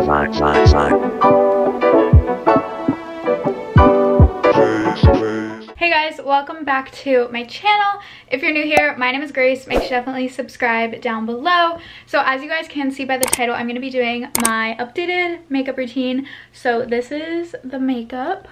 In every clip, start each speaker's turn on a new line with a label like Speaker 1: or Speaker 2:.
Speaker 1: Hey guys, welcome back to my channel. If you're new here, my name is Grace. Make sure to definitely subscribe down below. So as you guys can see by the title, I'm going to be doing my updated makeup routine. So this is the makeup,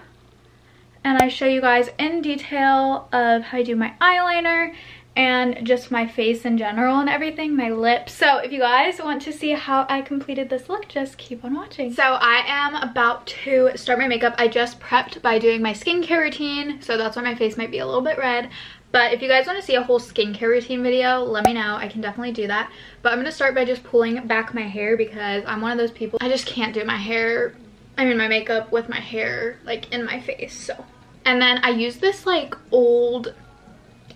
Speaker 1: and I show you guys in detail of how I do my eyeliner and just my face in general and everything, my lips. So if you guys want to see how I completed this look, just keep on watching. So I am about to start my makeup. I just prepped by doing my skincare routine, so that's why my face might be a little bit red. But if you guys want to see a whole skincare routine video, let me know. I can definitely do that. But I'm going to start by just pulling back my hair because I'm one of those people, I just can't do my hair, my makeup with my hair like in my face. So, and then I use this like old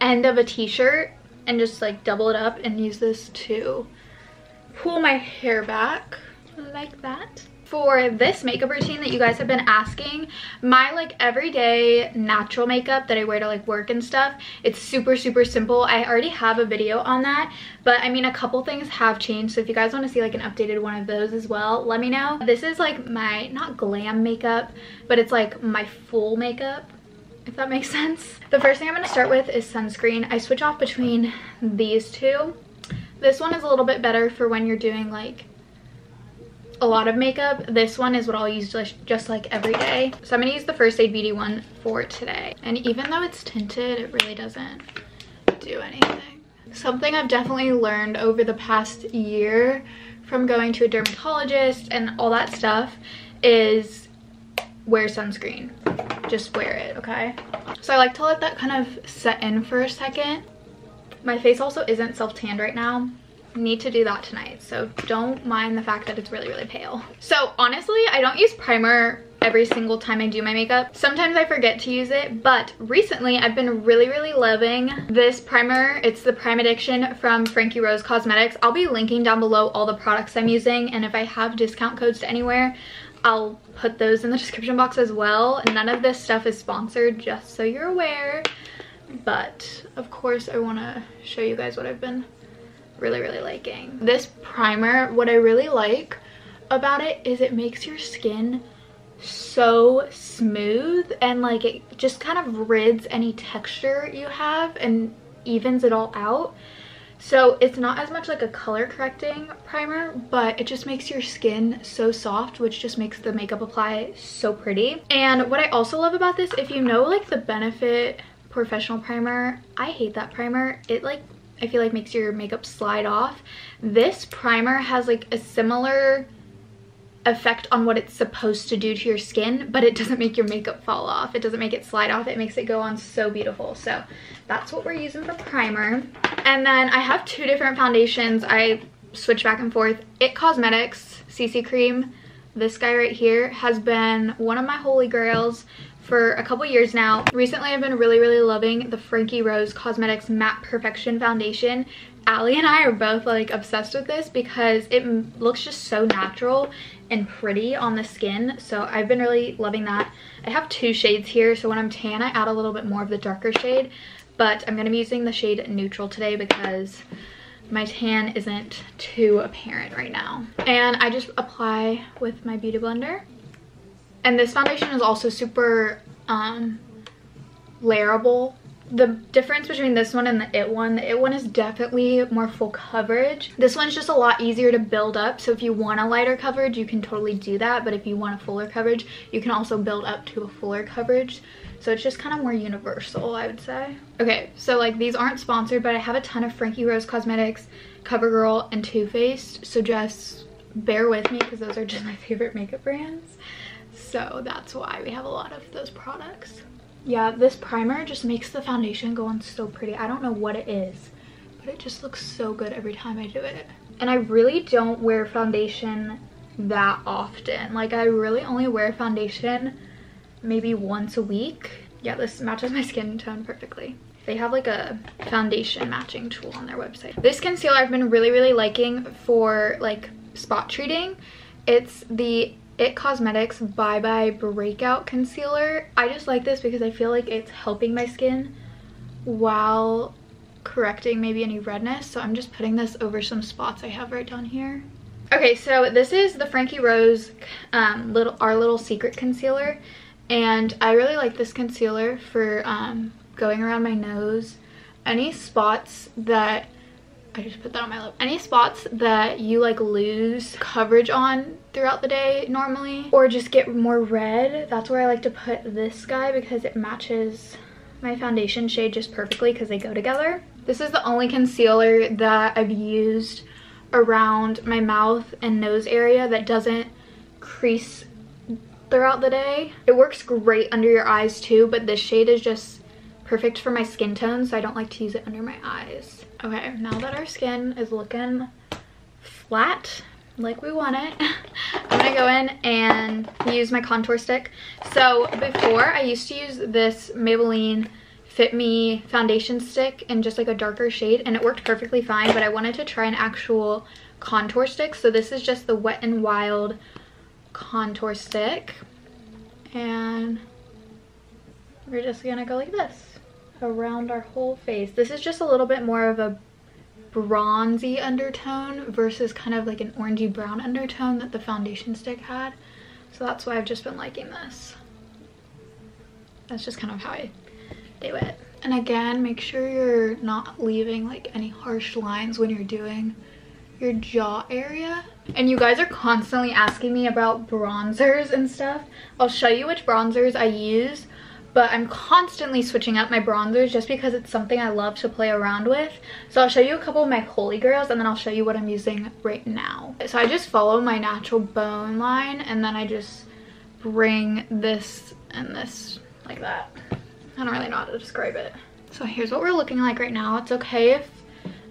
Speaker 1: end of a t-shirt and just like double it up and use this to pull my hair back like that. For this makeup routine that you guys have been asking, my like everyday natural makeup that I wear to like work and stuff, it's super simple. I already have a video on that, but I mean a couple things have changed, so if you guys want to see like an updated one of those as well, let me know. This is like my not glam makeup, but it's like my full makeup, if that makes sense. The first thing I'm going to start with is sunscreen. I switch off between these two. This one is a little bit better for when you're doing like a lot of makeup. This one is what I'll use just like every day. So I'm going to use the First Aid Beauty one for today. And even though it's tinted, it really doesn't do anything. Something I've definitely learned over the past year from going to a dermatologist and all that stuff is wear sunscreen. Just wear it, okay? So I like to let that kind of set in for a second. My face also isn't self-tanned right now. Need to do that tonight, so don't mind the fact that it's really pale. So honestly, I don't use primer every single time I do my makeup. Sometimes I forget to use it, but recently I've been really loving this primer. It's the Prime Addiction from Frankie Rose Cosmetics. I'll be linking down below all the products I'm using, and if I have discount codes to anywhere, I'll put those in the description box as well. None of this stuff is sponsored, just so you're aware. But of course I want to show you guys what I've been really liking. This primer, what I really like about it is it makes your skin so smooth, and like it just kind of rids any texture you have and evens it all out. So it's not as much like a color correcting primer, but it just makes your skin so soft, which just makes the makeup apply so pretty. And what I also love about this, if you know like the Benefit Professional Primer, I hate that primer. It like, I feel like makes your makeup slide off. This primer has like a similar effect on what it's supposed to do to your skin, but it doesn't make your makeup fall off. It doesn't make it slide off. It makes it go on so beautiful. So that's what we're using for primer. And then I have two different foundations. I switch back and forth. It Cosmetics CC Cream, this guy right here, has been one of my holy grails for a couple years now. Recently I've been really loving the Frankie Rose Cosmetics Matte Perfection Foundation. Allie and I are both like obsessed with this because it looks just so natural and pretty on the skin, so I've been really loving that. I have two shades here, so when I'm tan I add a little bit more of the darker shade, but I'm going to be using the shade Neutral today because my tan isn't too apparent right now. And I just apply with my beauty blender. And this foundation is also super layerable. The difference between this one and the It one is definitely more full coverage. This one's just a lot easier to build up, so if you want a lighter coverage you can totally do that, but if you want a fuller coverage you can also build up to a fuller coverage. So it's just kind of more universal, I would say. Okay, so like these aren't sponsored, but I have a ton of Frankie Rose Cosmetics, CoverGirl, and Too Faced, so just bear with me because those are just my favorite makeup brands. So that's why we have a lot of those products. Yeah, this primer just makes the foundation go on so pretty. I don't know what it is, but it just looks so good every time I do it. And I really don't wear foundation that often. Like I really only wear foundation maybe once a week. Yeah, this matches my skin tone perfectly. They have like a foundation matching tool on their website. This concealer I've been really liking for like spot treating. It's the It Cosmetics Bye Breakout Concealer. I just like this because I feel like it's helping my skin while correcting maybe any redness. So I'm just putting this over some spots I have right down here. Okay, so this is the Frankie Rose our little secret concealer, and I really like this concealer for going around my nose. Any spots that I just put that on my lip. Any spots that you like lose coverage on throughout the day normally, or just get more red, that's where I like to put this guy because it matches my foundation shade just perfectly because they go together. This is the only concealer that I've used around my mouth and nose area that doesn't crease throughout the day. It works great under your eyes too, but this shade is just perfect for my skin tone, so I don't like to use it under my eyes. Okay, now that our skin is looking flat like we want it, I'm gonna go in and use my contour stick. So before, I used to use this Maybelline Fit Me foundation stick in just like a darker shade, and it worked perfectly fine, but I wanted to try an actual contour stick. So this is just the Wet n Wild contour stick, and we're just gonna go like this around our whole face. This is just a little bit more of a bronzy undertone versus kind of like an orangey brown undertone that the foundation stick had, so that's why I've just been liking this. That's just kind of how I do it. And again, make sure you're not leaving like any harsh lines when you're doing your jaw area. And you guys are constantly asking me about bronzers and stuff. I'll show you which bronzers I use, but I'm constantly switching up my bronzers just because it's something I love to play around with. So I'll show you a couple of my holy grails, and then I'll show you what I'm using right now. So I just follow my natural bone line, and then I just bring this and this like that. I don't really know how to describe it. So here's what we're looking like right now. It's okay if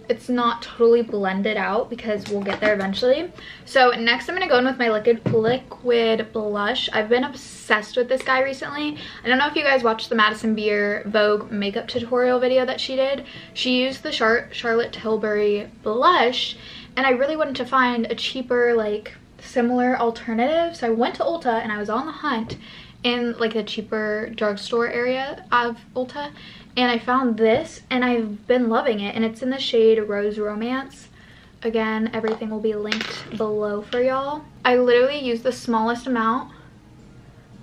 Speaker 1: it's not totally blended out because we'll get there eventually. So next I'm gonna go in with my liquid blush. I've been obsessed with this guy recently. I don't know if you guys watched the Madison Beer Vogue makeup tutorial video that she did. She used the Charlotte Tilbury blush, and I really wanted to find a cheaper, like similar alternative. So I went to Ulta and I was on the hunt in like the cheaper drugstore area of Ulta, and I found this and I've been loving it, and it's in the shade Rose Romance. Again, everything will be linked below for y'all. I literally use the smallest amount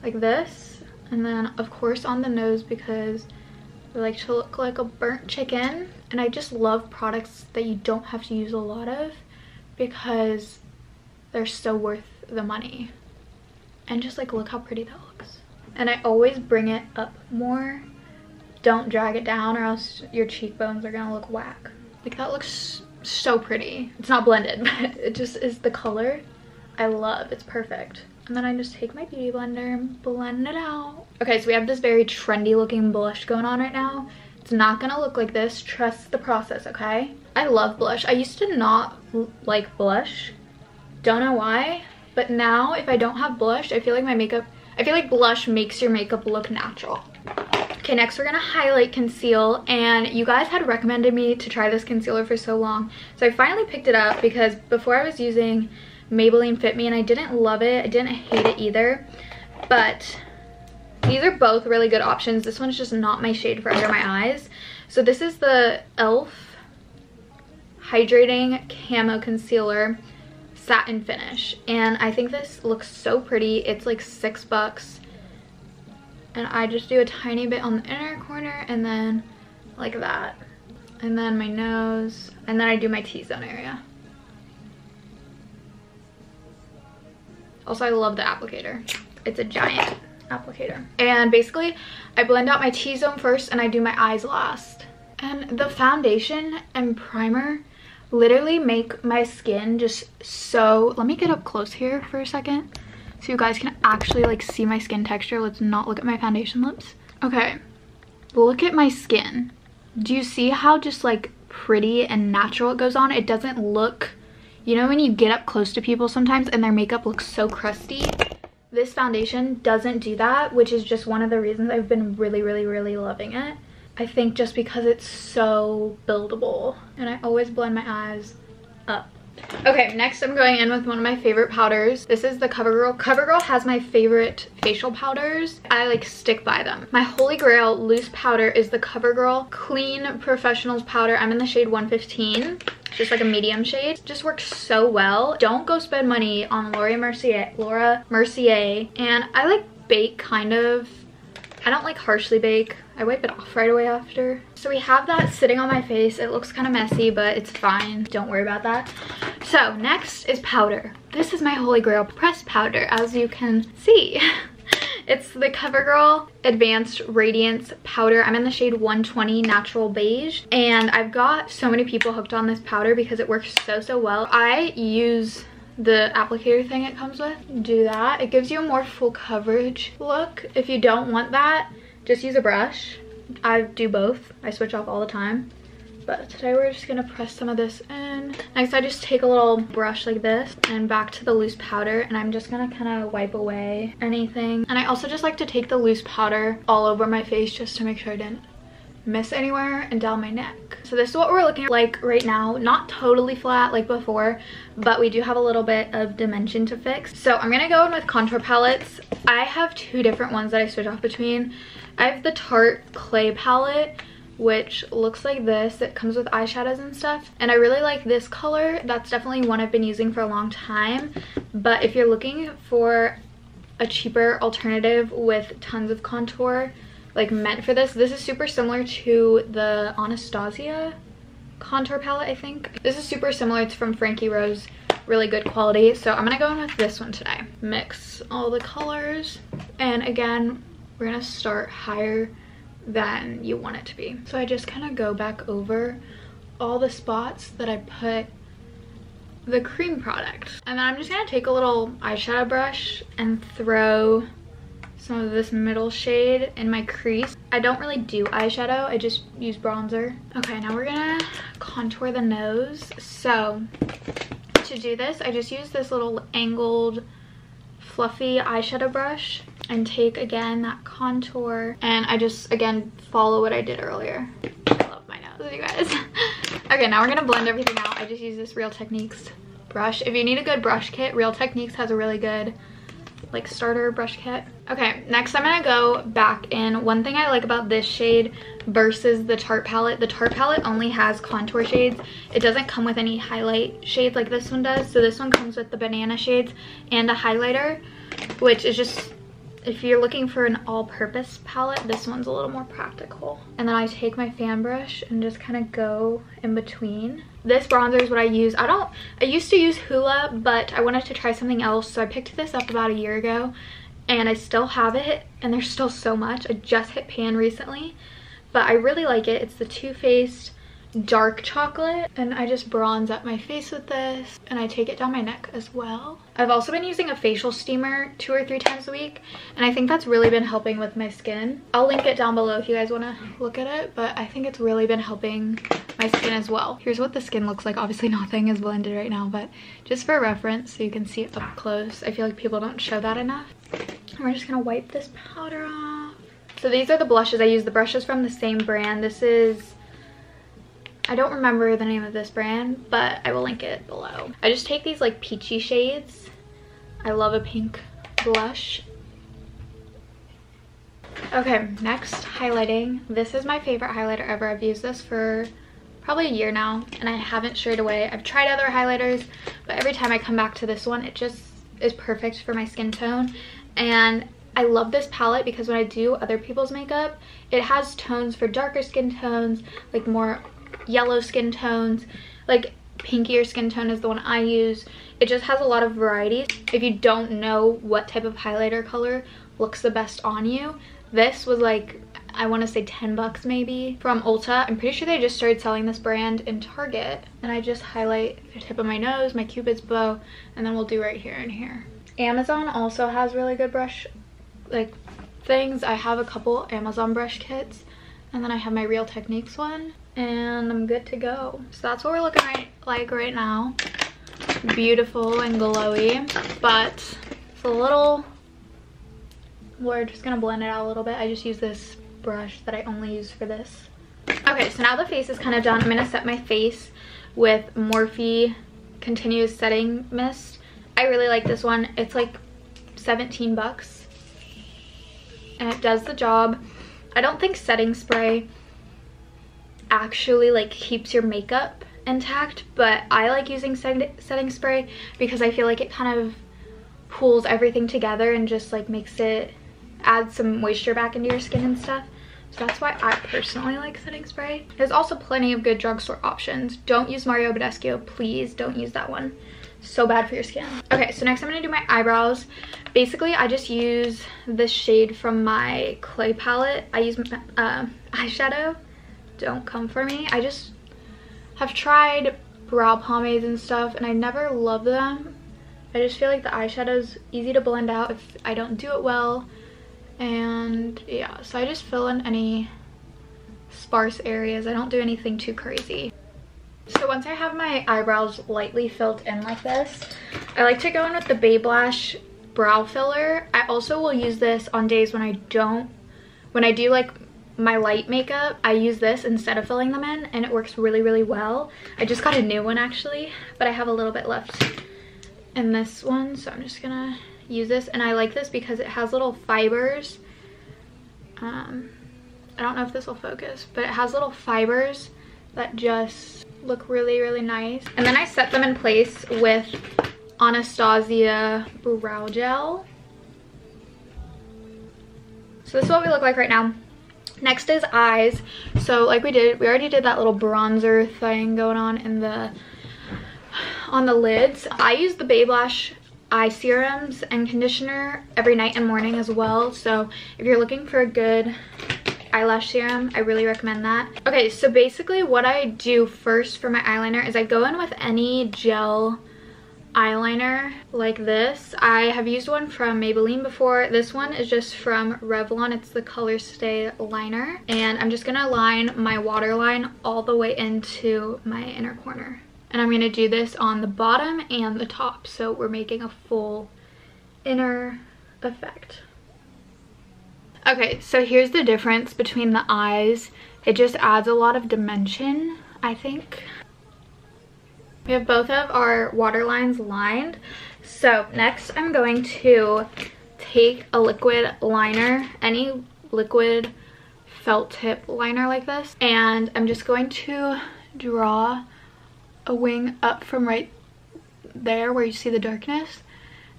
Speaker 1: like this, and then of course on the nose because I like to look like a burnt chicken. And I just love products that you don't have to use a lot of because they're so worth the money. And just like, look how pretty that looks. And I always bring it up more. Don't drag it down or else your cheekbones are gonna look whack. Like, that looks so pretty. It's not blended, but it just is the color I love. It's perfect. And then I just take my beauty blender and blend it out. Okay, so we have this very trendy looking blush going on right now. It's not gonna look like this. Trust the process, okay? I love blush. I used to not like blush. Don't know why. But now, if I don't have blush, I feel like blush makes your makeup look natural. Okay, next we're gonna highlight conceal, and you guys had recommended me to try this concealer for so long. So I finally picked it up because before I was using Maybelline Fit Me and I didn't love it. I didn't hate it either. But these are both really good options. This one's just not my shade for under my eyes. So this is the e.l.f. Hydrating Camo Concealer Satin finish, and I think this looks so pretty. It's like $6, and I just do a tiny bit on the inner corner and then like that, and then my nose, and then I do my T-zone area. Also, I love the applicator. It's a giant applicator. And basically I blend out my T-zone first and I do my eyes last. And the foundation and primer literally make my skin just so, let me get up close here for a second so you guys can actually like see my skin texture. Let's not look at my foundation lips. Okay, look at my skin. Do you see how just like pretty and natural it goes on? It doesn't look, you know when you get up close to people sometimes and their makeup looks so crusty? This foundation doesn't do that, which is just one of the reasons I've been really loving it. I think just because it's so buildable, and I always blend my eyes up. Okay, next I'm going in with one of my favorite powders. This is the CoverGirl. CoverGirl has my favorite facial powders. I like stick by them. My holy grail loose powder is the CoverGirl Clean Professionals powder. I'm in the shade 115. just like a medium shade. Just works so well. Don't go spend money on Laura Mercier. And I like bake kind of. I don't like harshly bake. I wipe it off right away after. So we have that sitting on my face. It looks kind of messy, but it's fine. Don't worry about that. So next is powder. This is my holy grail pressed powder, as you can see. It's the CoverGirl Advanced Radiance powder. I'm in the shade 120 Natural Beige. And I've got so many people hooked on this powder because it works so well. I use the applicator thing it comes with. Do that. It gives you a more full coverage look. If you don't want that, just use a brush. I do both. I switch off all the time. But today we're just gonna press some of this in. Next, I just take a little brush like this and back to the loose powder, and I'm just gonna kind of wipe away anything. And I also just like to take the loose powder all over my face just to make sure I didn't miss anywhere, and down my neck. So this is what we're looking like right now. Not totally flat like before, but we do have a little bit of dimension to fix. So I'm gonna go in with contour palettes. I have two different ones that I switch off between. I have the Tarte Clay palette, which looks like this. It comes with eyeshadows and stuff, and I really like this color. That's definitely one I've been using for a long time. But if you're looking for a cheaper alternative with tons of contour, like meant for this is super similar to the Anastasia contour palette, I think. This is super similar. It's from Frankie Rose. Really good quality. So I'm gonna go in with this one today. Mix all the colors, and again, we're gonna start higher than you want it to be. So I just kind of go back over all the spots that I put the cream product, and then I'm just gonna take a little eyeshadow brush and throw some of this middle shade in my crease. I don't really do eyeshadow, I just use bronzer. Okay, now we're gonna contour the nose. So to do this, I just use this little angled fluffy eyeshadow brush and take again that contour, and I just again follow what I did earlier. I love my nose, you guys. Okay, now we're gonna blend everything out. I just use this Real Techniques brush. If you need a good brush kit, Real Techniques has a really good like starter brush kit. Okay, next I'm gonna go back in. One thing I like about this shade versus the Tarte palette, the Tarte palette only has contour shades. It doesn't come with any highlight shades like this one does. So this one comes with the banana shades and a highlighter, which is just, if you're looking for an all-purpose palette, this one's a little more practical. And then I take my fan brush and just kind of go in between. This bronzer is what I use. I used to use Hoola, but I wanted to try something else, so I picked this up about a year ago, and I still have it, and there's still so much. I just hit pan recently, but I really like it. It's the Too Faced Dark Chocolate, and I just bronze up my face with this, and I take it down my neck as well. I've also been using a facial steamer 2 or 3 times a week, and I think that's really been helping with my skin. I'll link it down below if you guys want to look at it, but I think it's really been helping my skin as well. Here's what the skin looks like. Obviously nothing is blended right now, but just for reference so you can see it up close. I feel like people don't show that enough. And we're just gonna wipe this powder off. So these are the blushes. I use the brushes from the same brand. This is, I don't remember the name of this brand, but I will link it below. I just take these like peachy shades. I love a pink blush. Okay, next, highlighting. This is my favorite highlighter ever. I've used this for probably a year now, and I haven't strayed away. I've tried other highlighters, but every time I come back to this one, it just is perfect for my skin tone. And I love this palette because when I do other people's makeup, it has tones for darker skin tones, like more yellow skin tones, like pinkier skin tone is the one I use. It just has a lot of variety. If you don't know what type of highlighter color looks the best on you, this was like, I want to say 10 bucks maybe from Ulta. I'm pretty sure they just started selling this brand in Target. And I just highlight the tip of my nose, my cupid's bow, and then we'll do right here and here. Amazon also has really good brush like things. I have a couple Amazon brush kits, and then I have my Real Techniques one, and I'm good to go. So that's what we're looking like right now. Beautiful and glowy, but it's a little, we're just gonna blend it out a little bit. I just use this brush that I only use for this. Okay, so now the face is kind of done. I'm gonna set my face with Morphe Continuous Setting Mist. I really like this one. It's like 17 bucks and it does the job. I don't think setting spray actually like keeps your makeup intact, but I like using setting spray because I feel like it kind of pulls everything together and just like makes it add some moisture back into your skin and stuff. So that's why I personally like setting spray. There's also plenty of good drugstore options. Don't use Mario Badescu, please don't use that one. So bad for your skin. Okay, so next I'm gonna do my eyebrows. Basically, I just use this shade from my clay palette. I use eyeshadow. Don't come for me. I just have tried brow pomades and stuff and I never love them. I just feel like the eyeshadow's easy to blend out if I don't do it well. And yeah, so I just fill in any sparse areas. I don't do anything too crazy. So once I have my eyebrows lightly filled in like this, I like to go in with the Babe Lash brow filler. I also will use this on days when I do like my light makeup. I use this instead of filling them in and it works really, really well. I just got a new one actually, but I have a little bit left in this one, so I'm just gonna use this. And I like this because it has little fibers. I don't know if this will focus, but it has little fibers that just look really, really nice. And then I set them in place with Anastasia brow gel. So this is what we look like right now. Next is eyes. So like we already did that little bronzer thing going on in on the lids. I use the Babe Lash eye serums and conditioner every night and morning as well. So if you're looking for a good eyelash serum, I really recommend that. Okay, so basically what I do first for my eyeliner is I go in with any gel eyeliner like this. I have used one from Maybelline before. This one is just from Revlon. It's the Color Stay liner. And I'm just gonna line my waterline all the way into my inner corner. And I'm gonna do this on the bottom and the top. So we're making a full inner effect. Okay, so here's the difference between the eyes. It just adds a lot of dimension, I think. We have both of our waterlines lined. So next I'm going to take a liquid liner, any liquid felt tip liner like this, and I'm just going to draw a wing up from right there where you see the darkness,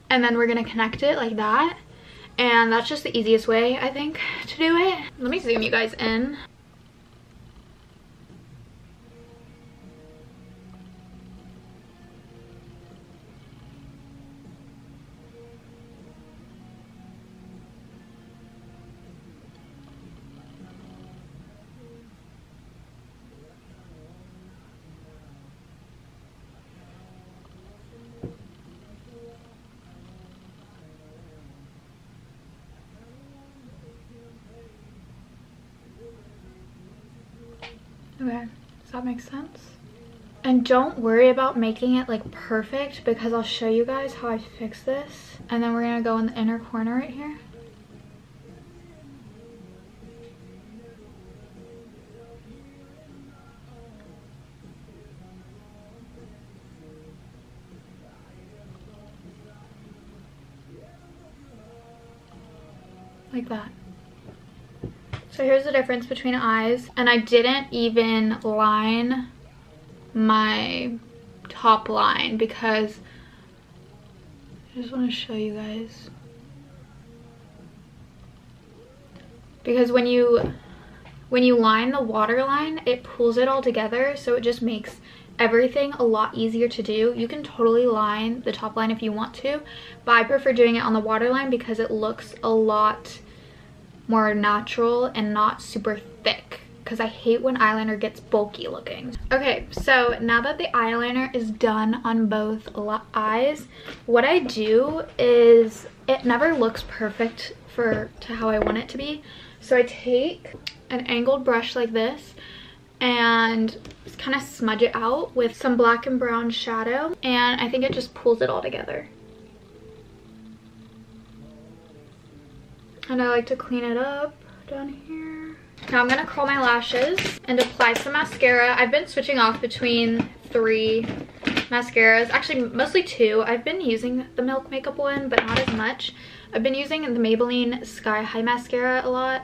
Speaker 1: and then we're gonna connect it like that. And that's just the easiest way, I think, to do it. Let me zoom you guys in. Okay, does that make sense? And don't worry about making it like perfect because I'll show you guys how I fix this. And then we're gonna go in the inner corner right here. Like that. So here's the difference between eyes, and I didn't even line my top line because I just want to show you guys. Because when you line the waterline, it pulls it all together, so it just makes everything a lot easier to do. You can totally line the top line if you want to, but I prefer doing it on the waterline because it looks a lot more natural and not super thick, because I hate when eyeliner gets bulky looking. Okay, so now that the eyeliner is done on both eyes, what I do is, it never looks perfect to how I want it to be. So I take an angled brush like this and just kind of smudge it out with some black and brown shadow, and I think it just pulls it all together. And I like to clean it up down here. Now I'm gonna curl my lashes and apply some mascara. I've been switching off between 3 mascaras, actually mostly 2. I've been using the Milk Makeup one, but not as much. I've been using the Maybelline Sky High mascara a lot,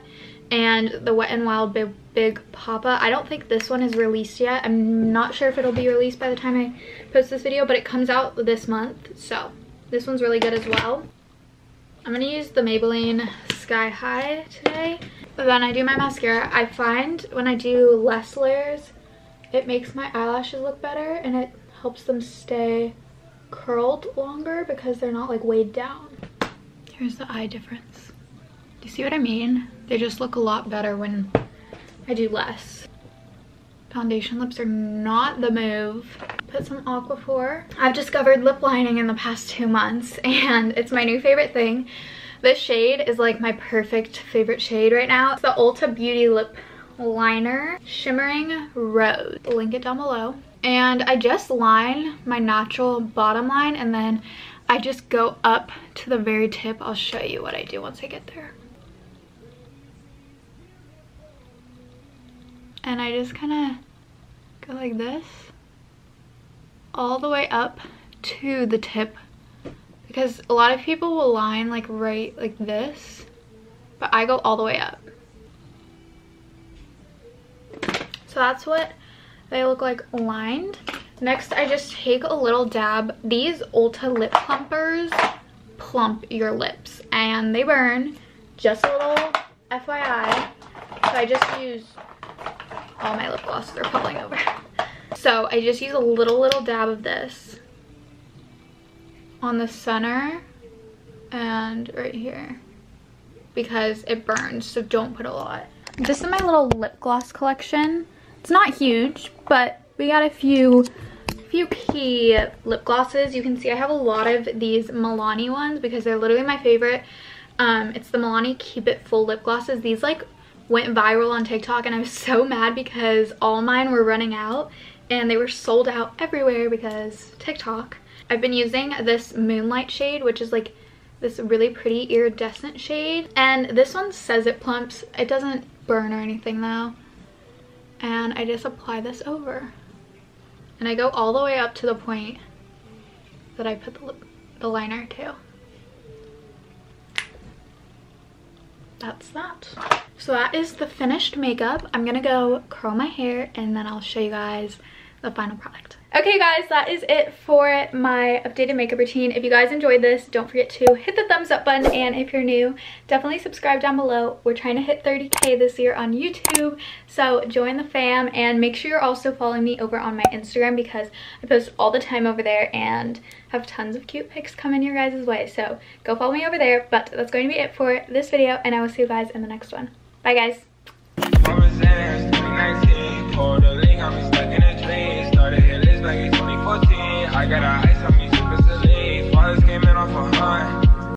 Speaker 1: and the Wet n Wild Big Papa. I don't think this one is released yet. I'm not sure if it'll be released by the time I post this video, but it comes out this month, so this one's really good as well. I'm gonna use the Maybelline Sky High today. Then I do my mascara. I find when I do less layers, it makes my eyelashes look better, and it helps them stay curled longer because they're not like weighed down. Here's the eye difference. Do you see what I mean? They just look a lot better when I do less. Foundation lips are not the move. Put some Aquaphor. I've discovered lip lining in the past 2 months, and it's my new favorite thing. This shade is like my perfect favorite shade right now. It's the Ulta Beauty Lip Liner Shimmering Rose. I'll link it down below. And I just line my natural bottom line, and then I just go up to the very tip. I'll show you what I do once I get there. And I just kind of go like this all the way up to the tip, because a lot of people will line like right like this, but I go all the way up. So that's what they look like lined. Next, I just take a little dab. These Ulta lip plumpers plump your lips and they burn. Just a little FYI. So I just use, all my lip glosses are falling over. So I just use a little dab of this on the center and right here because it burns, so don't put a lot. This is my little lip gloss collection. It's not huge, but we got a few key lip glosses. You can see I have a lot of these Milani ones because they're literally my favorite. It's the Milani Keep It Full lip glosses. These like went viral on TikTok, and I was so mad because all mine were running out and they were sold out everywhere because TikTok. I've been using this Moonlight shade, which is like this really pretty iridescent shade, and this one says it plumps. It doesn't burn or anything though. And I just apply this over, and I go all the way up to the point that I put the liner to. That's that. So that is the finished makeup. I'm gonna go curl my hair and then I'll show you guys the final product. Okay guys, that is it for my updated makeup routine. If you guys enjoyed this, don't forget to hit the thumbs up button, and if you're new, definitely subscribe down below. We're trying to hit 30K this year on YouTube, so join the fam, and make sure you're also following me over on my Instagram because I post all the time over there and have tons of cute pics coming your guys' way, so go follow me over there. But that's going to be it for this video, and I will see you guys in the next one. Bye guys. I got a ice on me, super silly. Fathers came in off a hunt.